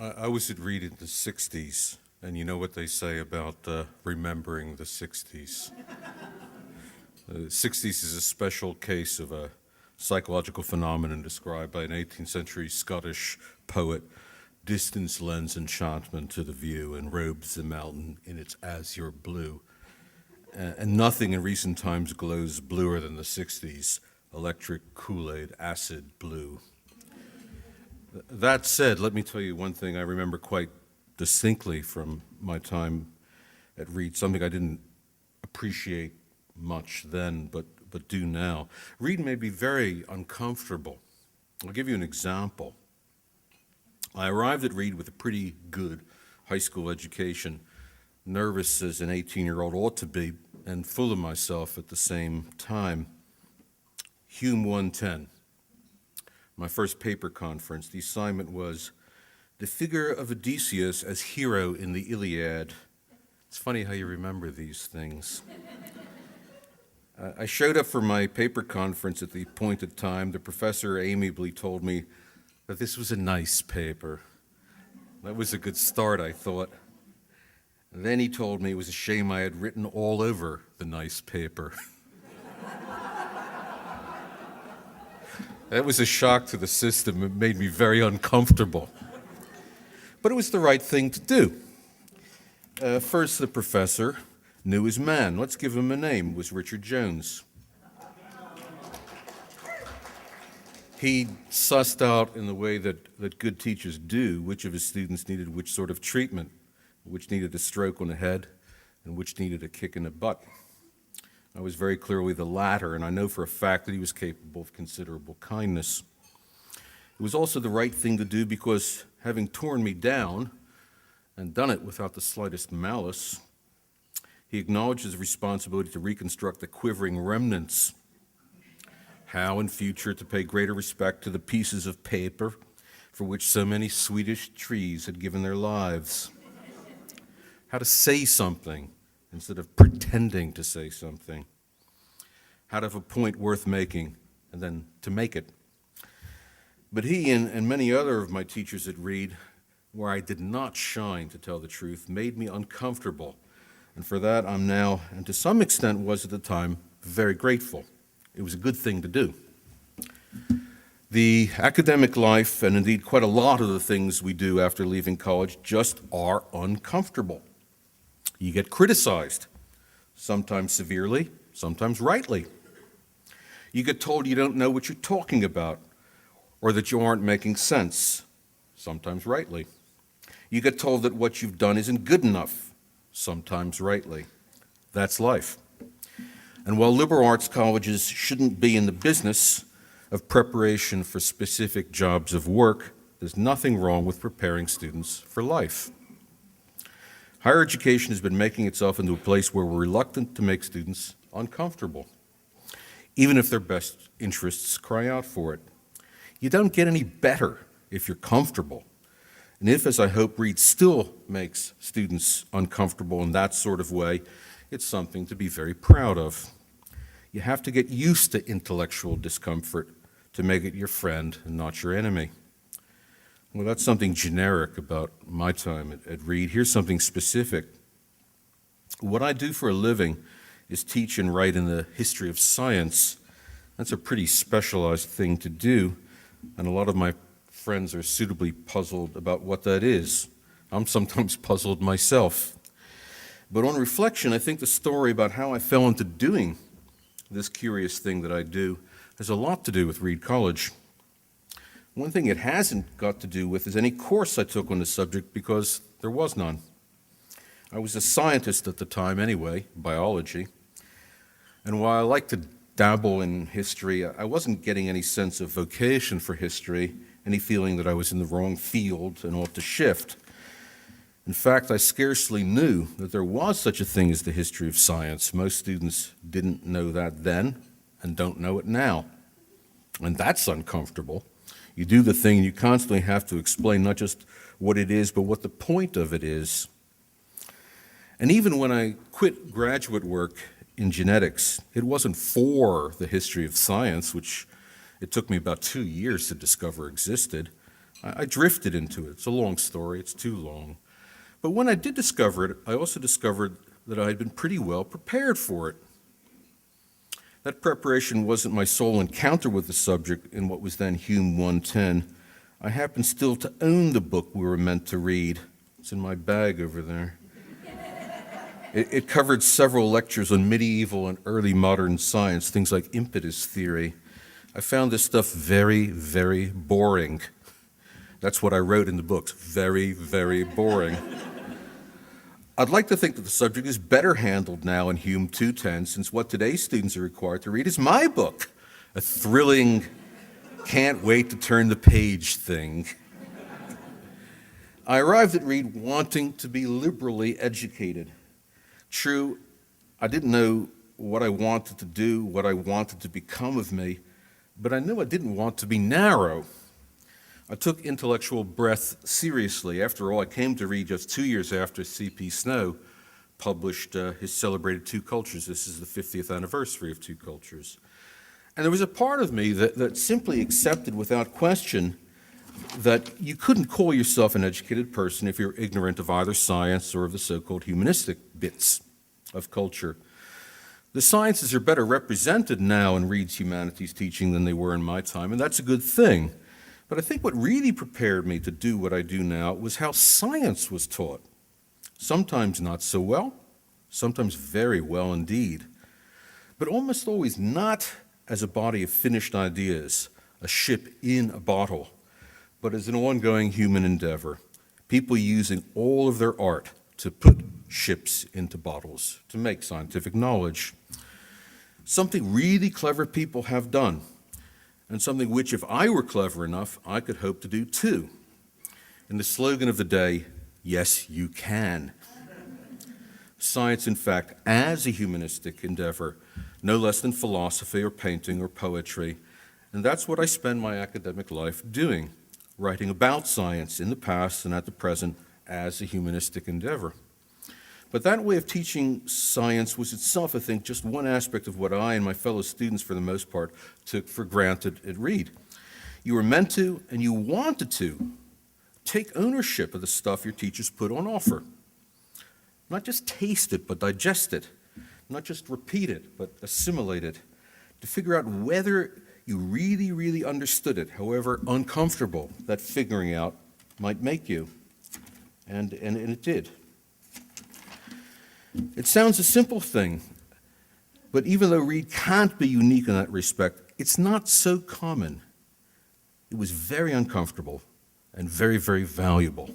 I was at Reed in the 60s, and you know what they say about remembering the 60s. The 60s is a special case of a psychological phenomenon described by an 18th century Scottish poet. Distance lends enchantment to the view and robes the mountain in its azure blue. And nothing in recent times glows bluer than the 60s, electric Kool-Aid acid blue. That said, let me tell you one thing I remember quite distinctly from my time at Reed, something I didn't appreciate much then, but do now. Reed made me very uncomfortable. I'll give you an example. I arrived at Reed with a pretty good high school education, nervous as an 18-year-old ought to be, and full of myself at the same time. Hume 110. My first paper conference, the assignment was the figure of Odysseus as hero in the Iliad. It's funny how you remember these things. I showed up for my paper conference at the appointed time. The professor amiably told me that this was a nice paper. That was a good start, I thought. And then he told me it was a shame I had written all over the nice paper. That was a shock to the system. It made me very uncomfortable. But it was the right thing to do. First, the professor knew his man. Let's give him a name. It was Richard Jones. He sussed out in the way that good teachers do which of his students needed which sort of treatment, which needed a stroke on the head, and which needed a kick in the butt. I was very clearly the latter, and I know for a fact that he was capable of considerable kindness. It was also the right thing to do because, having torn me down, and done it without the slightest malice, he acknowledged his responsibility to reconstruct the quivering remnants. How in future to pay greater respect to the pieces of paper for which so many Swedish trees had given their lives. How to say something instead of pretending to say something. How to have a point worth making and then to make it. But he and many other of my teachers at Reed, where I did not shine, to tell the truth, made me uncomfortable. And for that I'm now, and to some extent was at the time, very grateful. It was a good thing to do. The academic life, and indeed quite a lot of the things we do after leaving college, just are uncomfortable. You get criticized, sometimes severely, sometimes rightly. You get told you don't know what you're talking about, or that you aren't making sense, sometimes rightly. You get told that what you've done isn't good enough, sometimes rightly. That's life. And while liberal arts colleges shouldn't be in the business of preparation for specific jobs of work, there's nothing wrong with preparing students for life. Higher education has been making itself into a place where we're reluctant to make students uncomfortable, even if their best interests cry out for it. You don't get any better if you're comfortable. And if, as I hope, Reed still makes students uncomfortable in that sort of way, it's something to be very proud of. You have to get used to intellectual discomfort to make it your friend and not your enemy. Well, that's something generic about my time at Reed. Here's something specific. What I do for a living is teach and write in the history of science. That's a pretty specialized thing to do, and a lot of my friends are suitably puzzled about what that is. I'm sometimes puzzled myself. But on reflection, I think the story about how I fell into doing this curious thing that I do has a lot to do with Reed College. One thing it hasn't got to do with is any course I took on the subject, because there was none. I was a scientist at the time anyway, biology, and while I like to dabble in history, I wasn't getting any sense of vocation for history, any feeling that I was in the wrong field and ought to shift. In fact, I scarcely knew that there was such a thing as the history of science. Most students didn't know that then and don't know it now. And that's uncomfortable. You do the thing and you constantly have to explain not just what it is, but what the point of it is. And even when I quit graduate work in genetics, it wasn't for the history of science, which it took me about 2 years to discover existed. I drifted into it. It's a long story, it's too long. But when I did discover it, I also discovered that I had been pretty well prepared for it. That preparation wasn't my sole encounter with the subject in what was then Hume 110. I happen still to own the book we were meant to read. It's in my bag over there. It covered several lectures on medieval and early modern science, things like impetus theory. I found this stuff very, very boring. That's what I wrote in the books, very, very boring. I'd like to think that the subject is better handled now in Hume 210, since what today's students are required to read is my book, a thrilling, can't wait to turn the page thing. I arrived at Reed wanting to be liberally educated. True, I didn't know what I wanted to do, what I wanted to become of me, but I knew I didn't want to be narrow. I took intellectual breadth seriously. After all, I came to Reed just 2 years after C.P. Snow published his celebrated Two Cultures. This is the 50th anniversary of Two Cultures. And there was a part of me that simply accepted without question that you couldn't call yourself an educated person if you're ignorant of either science or of the so-called humanistic bits of culture. The sciences are better represented now in Reed's humanities teaching than they were in my time, and that's a good thing. But I think what really prepared me to do what I do now was how science was taught. Sometimes not so well, sometimes very well indeed, but almost always not as a body of finished ideas, a ship in a bottle, but as an ongoing human endeavor, people using all of their art to put ships into bottles, to make scientific knowledge. Something really clever people have done, and something which, if I were clever enough, I could hope to do too. And the slogan of the day, yes, you can. Science, in fact, as a humanistic endeavor, no less than philosophy or painting or poetry, and that's what I spend my academic life doing, writing about science in the past and at the present as a humanistic endeavor. But that way of teaching science was itself, I think, just one aspect of what I and my fellow students, for the most part, took for granted at Reed. You were meant to, and you wanted to, take ownership of the stuff your teachers put on offer. Not just taste it, but digest it. Not just repeat it, but assimilate it. To figure out whether you really, really understood it, however uncomfortable that figuring out might make you. And it did. It sounds a simple thing, but even though Reed can't be unique in that respect, it's not so common. It was very uncomfortable and very, very valuable.